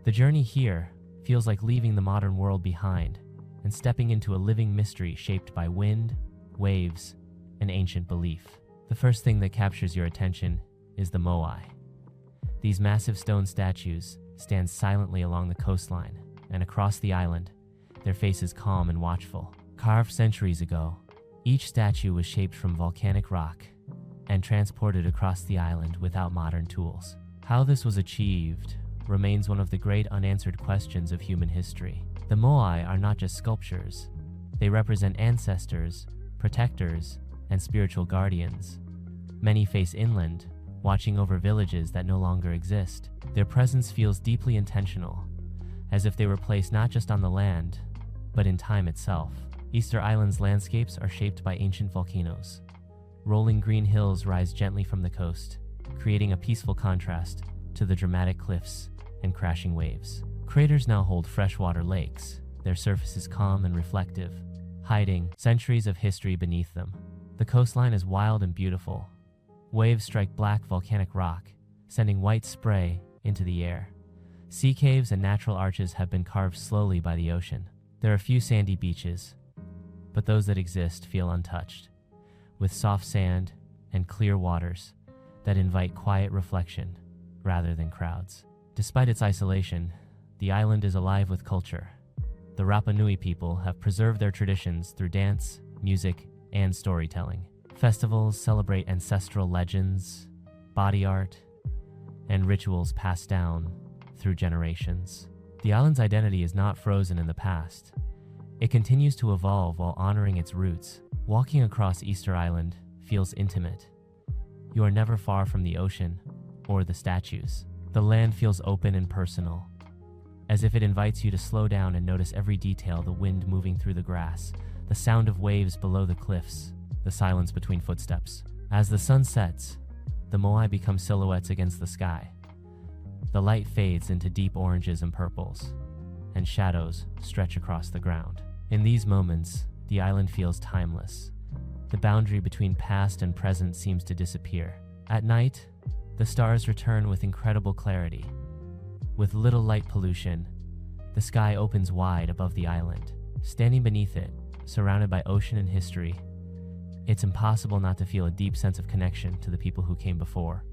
The journey here feels like leaving the modern world behind and stepping into a living mystery shaped by wind, waves, and ancient belief. The first thing that captures your attention is the moai. These massive stone statues stand silently along the coastline and across the island, their faces calm and watchful. Carved centuries ago, each statue was shaped from volcanic rock and transported across the island without modern tools. How this was achieved remains one of the great unanswered questions of human history. The moai are not just sculptures. They represent ancestors, protectors, and spiritual guardians. Many face inland, watching over villages that no longer exist. Their presence feels deeply intentional, as if they were placed not just on the land, but in time itself. Easter Island's landscapes are shaped by ancient volcanoes. Rolling green hills rise gently from the coast, creating a peaceful contrast to the dramatic cliffs and crashing waves. Craters now hold freshwater lakes, their surfaces calm and reflective, hiding centuries of history beneath them. The coastline is wild and beautiful. Waves strike black volcanic rock, sending white spray into the air. Sea caves and natural arches have been carved slowly by the ocean. There are a few sandy beaches, but those that exist feel untouched, with soft sand and clear waters that invite quiet reflection rather than crowds. Despite its isolation, the island is alive with culture. The Rapa Nui people have preserved their traditions through dance, music, and storytelling. Festivals celebrate ancestral legends, body art, and rituals passed down through generations. The island's identity is not frozen in the past. It continues to evolve while honoring its roots. Walking across Easter Island feels intimate. You are never far from the ocean or the statues. The land feels open and personal, as if it invites you to slow down and notice every detail: the wind moving through the grass, the sound of waves below the cliffs, the silence between footsteps. As the sun sets, the moai become silhouettes against the sky. The light fades into deep oranges and purples, and shadows stretch across the ground. In these moments, the island feels timeless. The boundary between past and present seems to disappear. At night, the stars return with incredible clarity. With little light pollution, the sky opens wide above the island. Standing beneath it, surrounded by ocean and history, it's impossible not to feel a deep sense of connection to the people who came before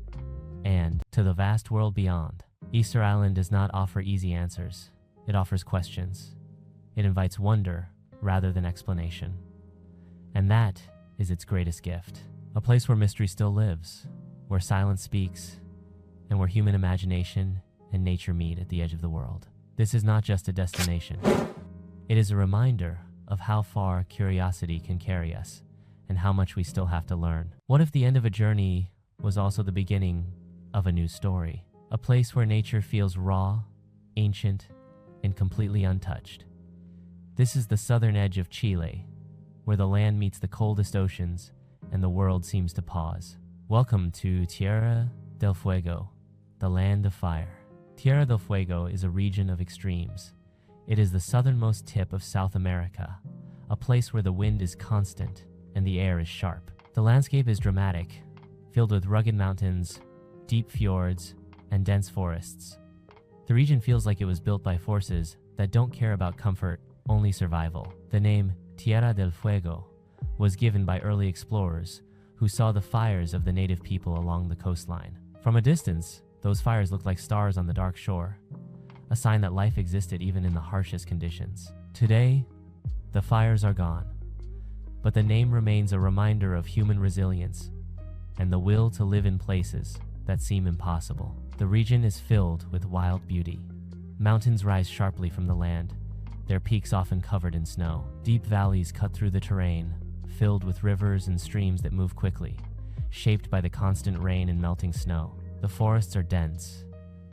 and to the vast world beyond. Easter Island does not offer easy answers. It offers questions. It invites wonder rather than explanation. And that is its greatest gift. A place where mystery still lives, where silence speaks, and where human imagination and nature meet at the edge of the world. This is not just a destination. It is a reminder of how far curiosity can carry us and how much we still have to learn. What if the end of a journey was also the beginning of a new story? A place where nature feels raw, ancient, and completely untouched. This is the southern edge of Chile, where the land meets the coldest oceans and the world seems to pause. Welcome to Tierra del Fuego, the land of fire. Tierra del Fuego is a region of extremes. It is the southernmost tip of South America, a place where the wind is constant and the air is sharp. The landscape is dramatic, filled with rugged mountains, deep fjords, and dense forests. The region feels like it was built by forces that don't care about comfort, only survival. The name Tierra del Fuego was given by early explorers who saw the fires of the native people along the coastline. From a distance, those fires looked like stars on the dark shore, a sign that life existed even in the harshest conditions. Today, the fires are gone, but the name remains a reminder of human resilience and the will to live in places that seem impossible. The region is filled with wild beauty. Mountains rise sharply from the land, their peaks often covered in snow. Deep valleys cut through the terrain, filled with rivers and streams that move quickly, shaped by the constant rain and melting snow. The forests are dense,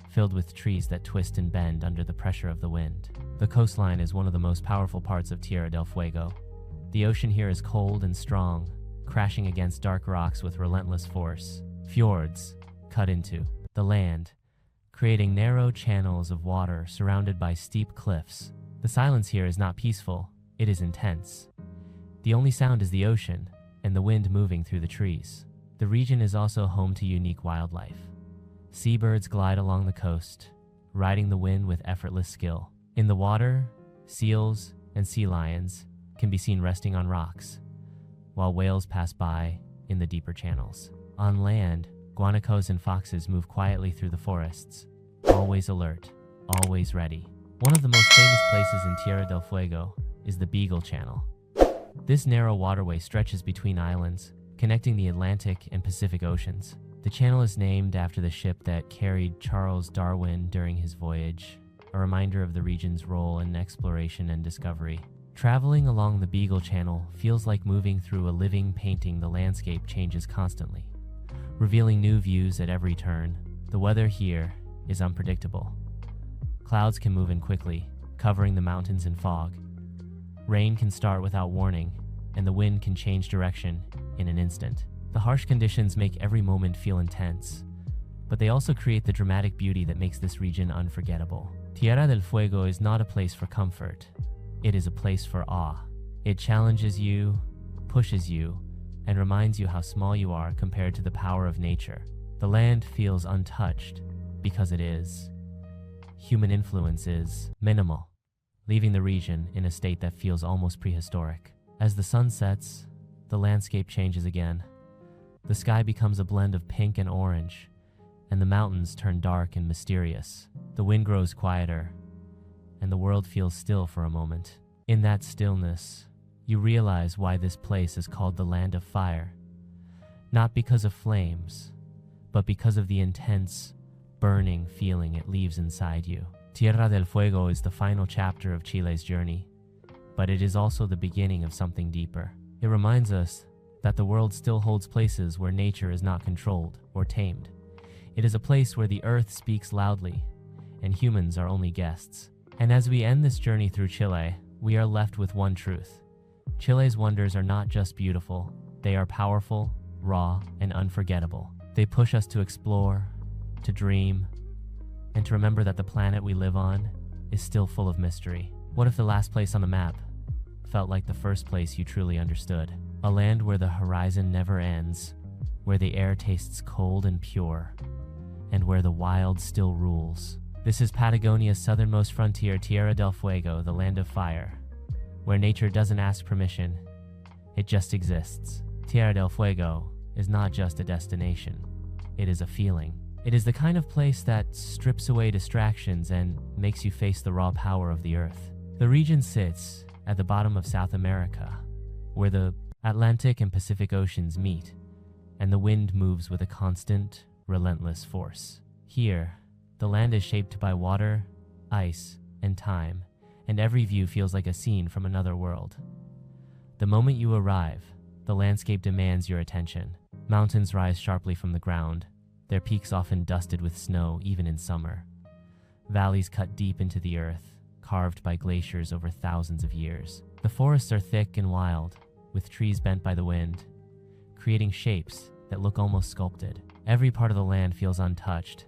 filled with trees that twist and bend under the pressure of the wind. The coastline is one of the most powerful parts of Tierra del Fuego. The ocean here is cold and strong, crashing against dark rocks with relentless force. Fjords cut into the land, creating narrow channels of water surrounded by steep cliffs. The silence here is not peaceful, it is intense. The only sound is the ocean and the wind moving through the trees. The region is also home to unique wildlife. Seabirds glide along the coast, riding the wind with effortless skill. In the water, seals and sea lions can be seen resting on rocks, while whales pass by in the deeper channels. On land, guanacos and foxes move quietly through the forests, always alert, always ready. One of the most famous places in Tierra del Fuego is the Beagle Channel. This narrow waterway stretches between islands, connecting the Atlantic and Pacific Oceans. The channel is named after the ship that carried Charles Darwin during his voyage, a reminder of the region's role in exploration and discovery. Traveling along the Beagle Channel feels like moving through a living painting. The landscape changes constantly, revealing new views at every turn. The weather here is unpredictable. Clouds can move in quickly, covering the mountains in fog. Rain can start without warning, and the wind can change direction in an instant. The harsh conditions make every moment feel intense, but they also create the dramatic beauty that makes this region unforgettable. Tierra del Fuego is not a place for comfort. It is a place for awe. It challenges you, pushes you, and reminds you how small you are compared to the power of nature. The land feels untouched because it is. Human influence is minimal, leaving the region in a state that feels almost prehistoric. As the sun sets, the landscape changes again. The sky becomes a blend of pink and orange, and the mountains turn dark and mysterious. The wind grows quieter, and the world feels still for a moment. In that stillness, you realize why this place is called the Land of Fire. Not because of flames, but because of the intense, burning feeling it leaves inside you. Tierra del Fuego is the final chapter of Chile's journey, but it is also the beginning of something deeper. It reminds us that the world still holds places where nature is not controlled or tamed. It is a place where the earth speaks loudly, and humans are only guests. And as we end this journey through Chile, we are left with one truth. Chile's wonders are not just beautiful, they are powerful, raw, and unforgettable. They push us to explore, to dream, and to remember that the planet we live on is still full of mystery. What if the last place on the map felt like the first place you truly understood? A land where the horizon never ends, where the air tastes cold and pure, and where the wild still rules. This is Patagonia's southernmost frontier, Tierra del Fuego, the Land of Fire, where nature doesn't ask permission, it just exists. Tierra del Fuego is not just a destination, it is a feeling. It is the kind of place that strips away distractions and makes you face the raw power of the earth. The region sits at the bottom of South America, where the Atlantic and Pacific Oceans meet, and the wind moves with a constant, relentless force. Here, the land is shaped by water, ice, and time, and every view feels like a scene from another world. The moment you arrive, the landscape demands your attention. Mountains rise sharply from the ground, their peaks often dusted with snow even in summer. Valleys cut deep into the earth, carved by glaciers over thousands of years. The forests are thick and wild, with trees bent by the wind, creating shapes that look almost sculpted. Every part of the land feels untouched,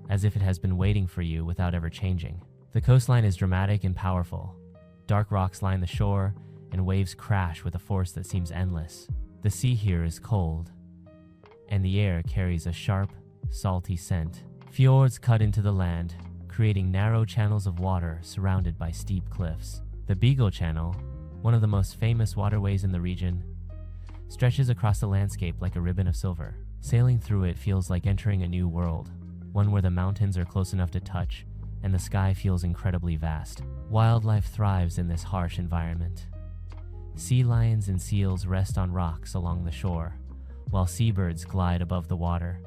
as if it has been waiting for you without ever changing. The coastline is dramatic and powerful. Dark rocks line the shore, and waves crash with a force that seems endless. The sea here is cold, and the air carries a sharp, salty scent. Fjords cut into the land, creating narrow channels of water surrounded by steep cliffs. The Beagle Channel, one of the most famous waterways in the region, stretches across the landscape like a ribbon of silver. Sailing through it feels like entering a new world, one where the mountains are close enough to touch and the sky feels incredibly vast. Wildlife thrives in this harsh environment. Sea lions and seals rest on rocks along the shore, while seabirds glide above the water,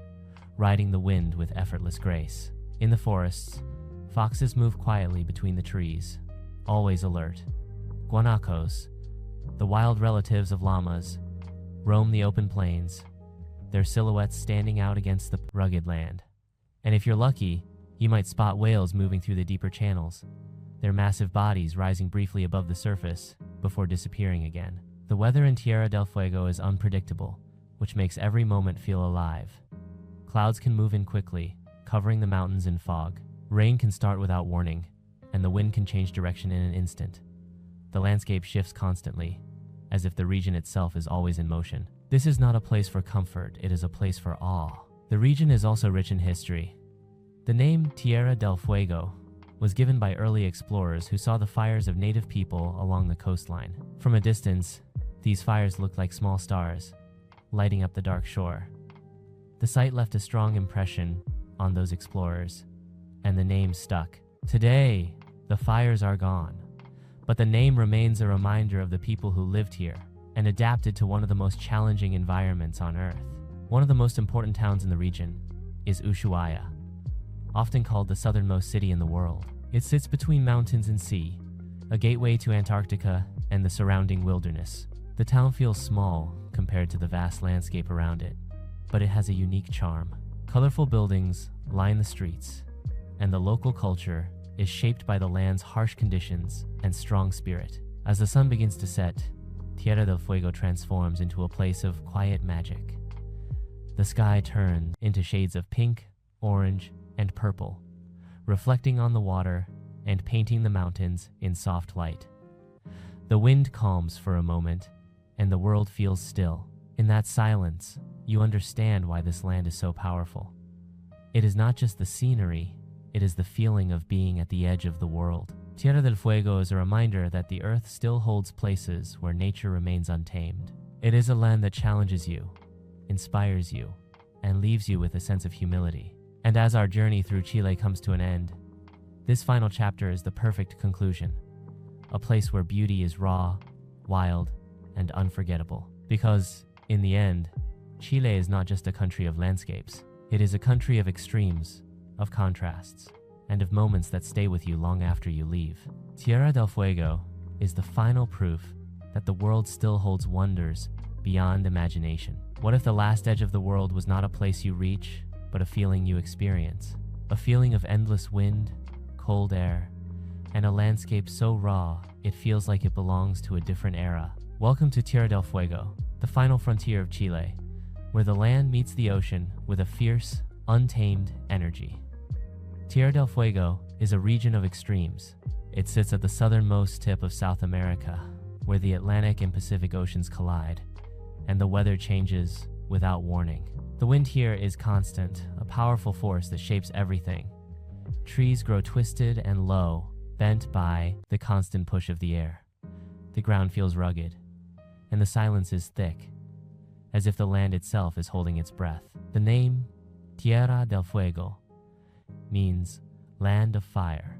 riding the wind with effortless grace. In the forests, foxes move quietly between the trees, always alert. Guanacos, the wild relatives of llamas, roam the open plains, their silhouettes standing out against the rugged land. And if you're lucky, you might spot whales moving through the deeper channels, their massive bodies rising briefly above the surface before disappearing again. The weather in Tierra del Fuego is unpredictable, which makes every moment feel alive. Clouds can move in quickly, covering the mountains in fog. Rain can start without warning, and the wind can change direction in an instant. The landscape shifts constantly, as if the region itself is always in motion. This is not a place for comfort, it is a place for awe. The region is also rich in history. The name Tierra del Fuego was given by early explorers who saw the fires of native people along the coastline. From a distance, these fires looked like small stars, lighting up the dark shore. The site left a strong impression on those explorers, and the name stuck. Today, the fires are gone, but the name remains a reminder of the people who lived here and adapted to one of the most challenging environments on Earth. One of the most important towns in the region is Ushuaia, often called the southernmost city in the world. It sits between mountains and sea, a gateway to Antarctica and the surrounding wilderness. The town feels small compared to the vast landscape around it, but it has a unique charm. Colorful buildings line the streets, and the local culture is shaped by the land's harsh conditions and strong spirit. As the sun begins to set, Tierra del Fuego transforms into a place of quiet magic. The sky turns into shades of pink, orange, and purple, reflecting on the water and painting the mountains in soft light. The wind calms for a moment, and the world feels still. In that silence, you understand why this land is so powerful. It is not just the scenery, it is the feeling of being at the edge of the world. Tierra del Fuego is a reminder that the earth still holds places where nature remains untamed. It is a land that challenges you, inspires you, and leaves you with a sense of humility. And as our journey through Chile comes to an end, this final chapter is the perfect conclusion. A place where beauty is raw, wild, and unforgettable. Because, in the end, Chile is not just a country of landscapes. It is a country of extremes, of contrasts, and of moments that stay with you long after you leave. Tierra del Fuego is the final proof that the world still holds wonders beyond imagination. What if the last edge of the world was not a place you reach, but a feeling you experience? A feeling of endless wind, cold air, and a landscape so raw it feels like it belongs to a different era. Welcome to Tierra del Fuego, the final frontier of Chile, where the land meets the ocean with a fierce, untamed energy. Tierra del Fuego is a region of extremes. It sits at the southernmost tip of South America, where the Atlantic and Pacific Oceans collide, and the weather changes without warning. The wind here is constant, a powerful force that shapes everything. Trees grow twisted and low, bent by the constant push of the air. The ground feels rugged, and the silence is thick, as if the land itself is holding its breath. The name, Tierra del Fuego, means land of fire,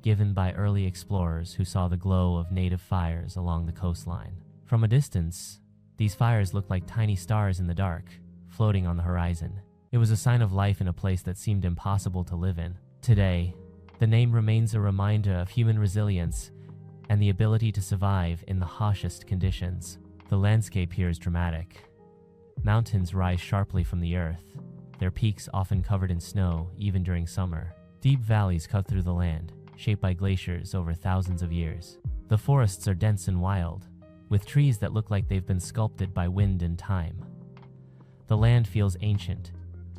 given by early explorers who saw the glow of native fires along the coastline. From a distance, these fires looked like tiny stars in the dark, floating on the horizon. It was a sign of life in a place that seemed impossible to live in. Today, the name remains a reminder of human resilience and the ability to survive in the harshest conditions. The landscape here is dramatic. Mountains rise sharply from the earth, their peaks often covered in snow even during summer. Deep valleys cut through the land, shaped by glaciers over thousands of years. The forests are dense and wild, with trees that look like they've been sculpted by wind and time. The land feels ancient,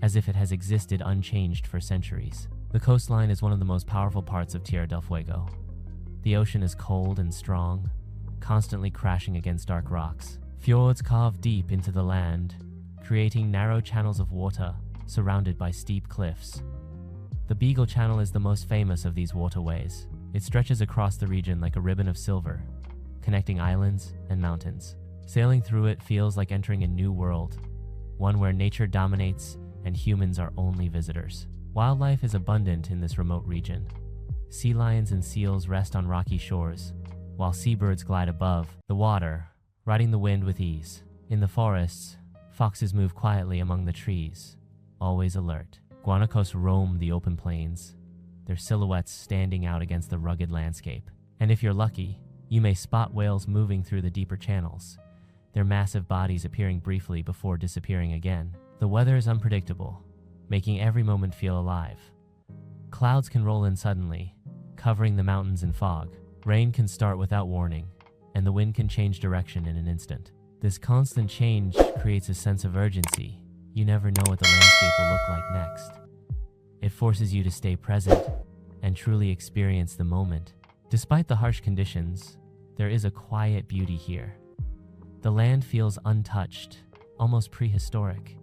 as if it has existed unchanged for centuries. The coastline is one of the most powerful parts of Tierra del Fuego. The ocean is cold and strong, constantly crashing against dark rocks. Fjords carve deep into the land, creating narrow channels of water surrounded by steep cliffs. The Beagle Channel is the most famous of these waterways. It stretches across the region like a ribbon of silver, connecting islands and mountains. Sailing through it feels like entering a new world, one where nature dominates and humans are only visitors. Wildlife is abundant in this remote region. Sea lions and seals rest on rocky shores, while seabirds glide above the water, riding the wind with ease. In the forests, foxes move quietly among the trees, always alert. Guanacos roam the open plains, their silhouettes standing out against the rugged landscape. And if you're lucky, you may spot whales moving through the deeper channels, their massive bodies appearing briefly before disappearing again. The weather is unpredictable, making every moment feel alive. Clouds can roll in suddenly, covering the mountains in fog. Rain can start without warning, and the wind can change direction in an instant. This constant change creates a sense of urgency. You never know what the landscape will look like next. It forces you to stay present and truly experience the moment. Despite the harsh conditions, there is a quiet beauty here. The land feels untouched, almost prehistoric.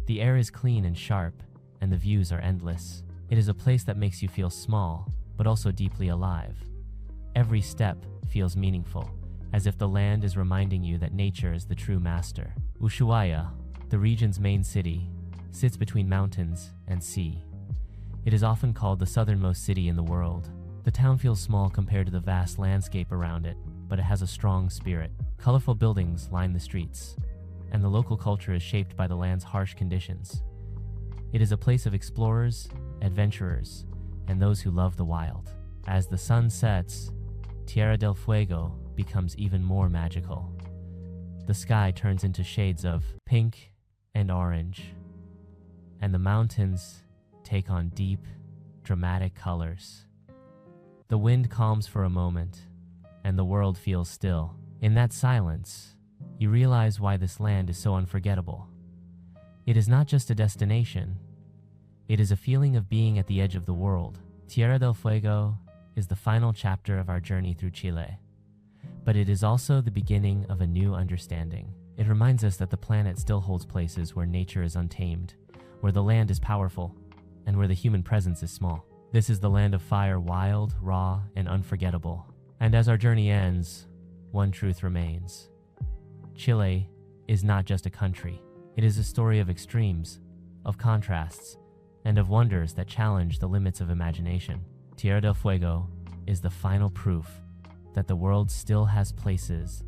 The air is clean and sharp, and the views are endless. It is a place that makes you feel small, but also deeply alive. Every step feels meaningful, as if the land is reminding you that nature is the true master. Ushuaia, the region's main city, sits between mountains and sea. It is often called the southernmost city in the world. The town feels small compared to the vast landscape around it, but it has a strong spirit. Colorful buildings line the streets, and the local culture is shaped by the land's harsh conditions. It is a place of explorers, adventurers, and those who love the wild. As the sun sets, Tierra del Fuego becomes even more magical. The sky turns into shades of pink and orange, and the mountains take on deep, dramatic colors. The wind calms for a moment, and the world feels still. In that silence, you realize why this land is so unforgettable. It is not just a destination, it is a feeling of being at the edge of the world. Tierra del Fuego is the final chapter of our journey through Chile, but it is also the beginning of a new understanding. It reminds us that the planet still holds places where nature is untamed, where the land is powerful, and where the human presence is small. This is the land of fire, wild, raw, and unforgettable. And as our journey ends, one truth remains. Chile is not just a country. It is a story of extremes, of contrasts, and of wonders that challenge the limits of imagination. Tierra del Fuego is the final proof that the world still has places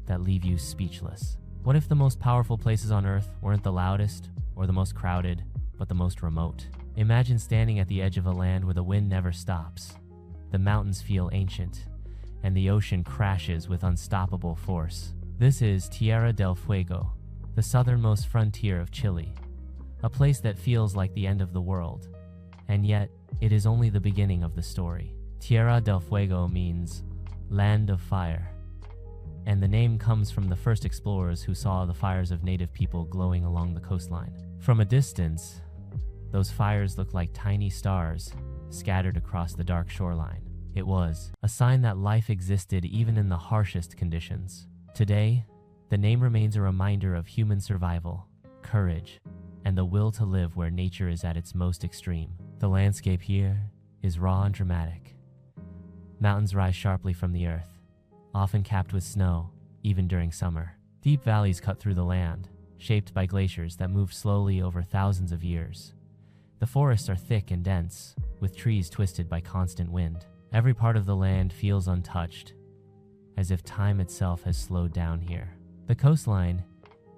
that leave you speechless. What if the most powerful places on Earth weren't the loudest or the most crowded, but the most remote? Imagine standing at the edge of a land where the wind never stops, the mountains feel ancient, and the ocean crashes with unstoppable force. This is Tierra del Fuego, the southernmost frontier of Chile, a place that feels like the end of the world, and yet it is only the beginning of the story. Tierra del Fuego means land of fire, and the name comes from the first explorers who saw the fires of native people glowing along the coastline. From a distance, those fires looked like tiny stars scattered across the dark shoreline. It was a sign that life existed even in the harshest conditions. Today, the name remains a reminder of human survival, courage, and the will to live where nature is at its most extreme. The landscape here is raw and dramatic. Mountains rise sharply from the earth, often capped with snow, even during summer. Deep valleys cut through the land, shaped by glaciers that move slowly over thousands of years. The forests are thick and dense, with trees twisted by constant wind. Every part of the land feels untouched, as if time itself has slowed down here. The coastline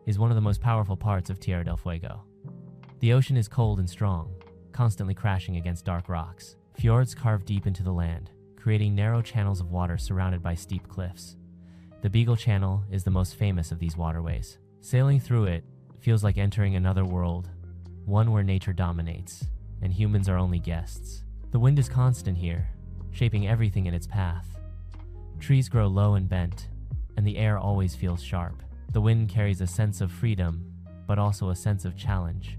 is one of the most powerful parts of Tierra del Fuego. The ocean is cold and strong, constantly crashing against dark rocks. Fjords carve deep into the land, creating narrow channels of water surrounded by steep cliffs. The Beagle Channel is the most famous of these waterways. Sailing through it feels like entering another world, one where nature dominates, and humans are only guests. The wind is constant here, shaping everything in its path. Trees grow low and bent, and the air always feels sharp. The wind carries a sense of freedom, but also a sense of challenge.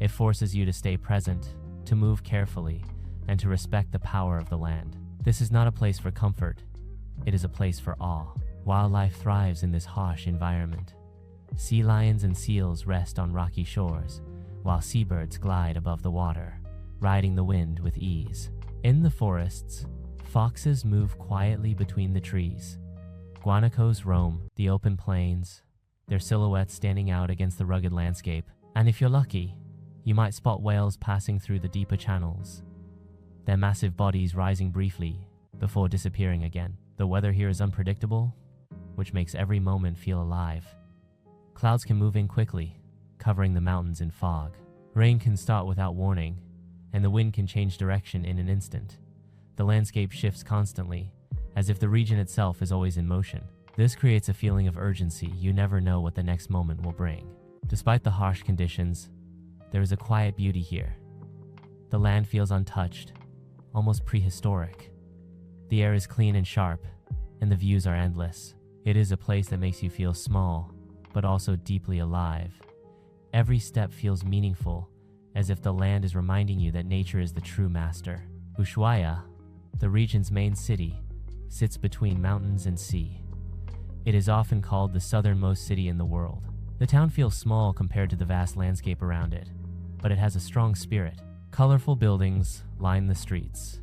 It forces you to stay present, to move carefully, and to respect the power of the land. This is not a place for comfort, it is a place for awe. Wildlife thrives in this harsh environment. Sea lions and seals rest on rocky shores, while seabirds glide above the water, riding the wind with ease. In the forests, foxes move quietly between the trees. Guanacos roam the open plains, their silhouettes standing out against the rugged landscape. And if you're lucky, you might spot whales passing through the deeper channels, their massive bodies rising briefly before disappearing again. The weather here is unpredictable, which makes every moment feel alive. Clouds can move in quickly, covering the mountains in fog. Rain can start without warning, and the wind can change direction in an instant. The landscape shifts constantly, as if the region itself is always in motion. This creates a feeling of urgency. You never know what the next moment will bring. Despite the harsh conditions, there is a quiet beauty here. The land feels untouched, almost prehistoric. The air is clean and sharp, and the views are endless. It is a place that makes you feel small, but also deeply alive. Every step feels meaningful, as if the land is reminding you that nature is the true master. Ushuaia, the region's main city, sits between mountains and sea. It is often called the southernmost city in the world. The town feels small compared to the vast landscape around it, but it has a strong spirit. Colorful buildings line the streets,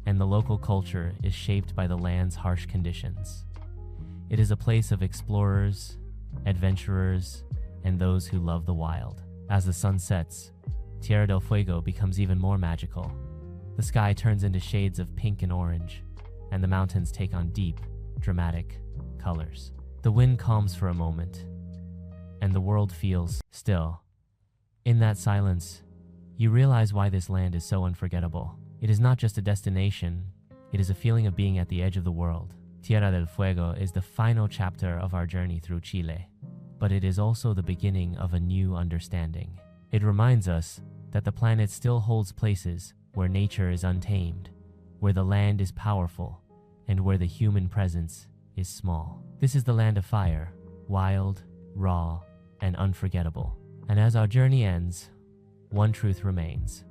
and the local culture is shaped by the land's harsh conditions. It is a place of explorers, adventurers, and those who love the wild. As the sun sets, Tierra del Fuego becomes even more magical. The sky turns into shades of pink and orange, and the mountains take on deep, dramatic colors. The wind calms for a moment, and the world feels still. In that silence, you realize why this land is so unforgettable. It is not just a destination, it is a feeling of being at the edge of the world. Tierra del Fuego is the final chapter of our journey through Chile, but it is also the beginning of a new understanding. It reminds us that the planet still holds places where nature is untamed, where the land is powerful, and where the human presence is small. This is the land of fire, wild, raw, and unforgettable. And as our journey ends, one truth remains.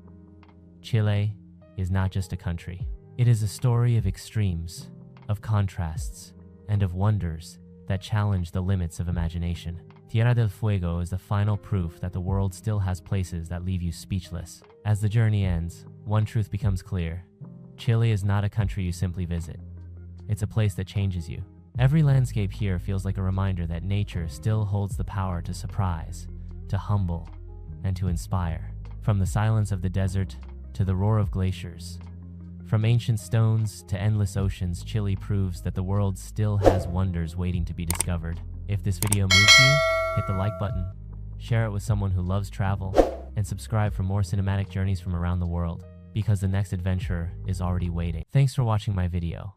Chile is not just a country. It is a story of extremes, of contrasts, and of wonders that challenge the limits of imagination. Tierra del Fuego is the final proof that the world still has places that leave you speechless. As the journey ends, one truth becomes clear. Chile is not a country you simply visit. It's a place that changes you. Every landscape here feels like a reminder that nature still holds the power to surprise, to humble, and to inspire. From the silence of the desert to the roar of glaciers, from ancient stones to endless oceans, Chile proves that the world still has wonders waiting to be discovered. If this video moves you, hit the like button, share it with someone who loves travel, and subscribe for more cinematic journeys from around the world, because the next adventure is already waiting. Thanks for watching my video.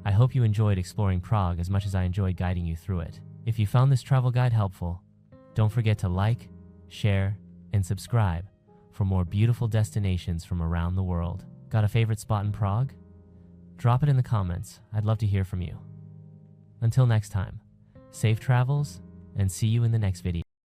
I hope you enjoyed exploring Prague as much as I enjoyed guiding you through it. If you found this travel guide helpful, don't forget to like, share, and subscribe for more beautiful destinations from around the world. Got a favorite spot in Prague? Drop it in the comments. I'd love to hear from you. Until next time, safe travels, and see you in the next video.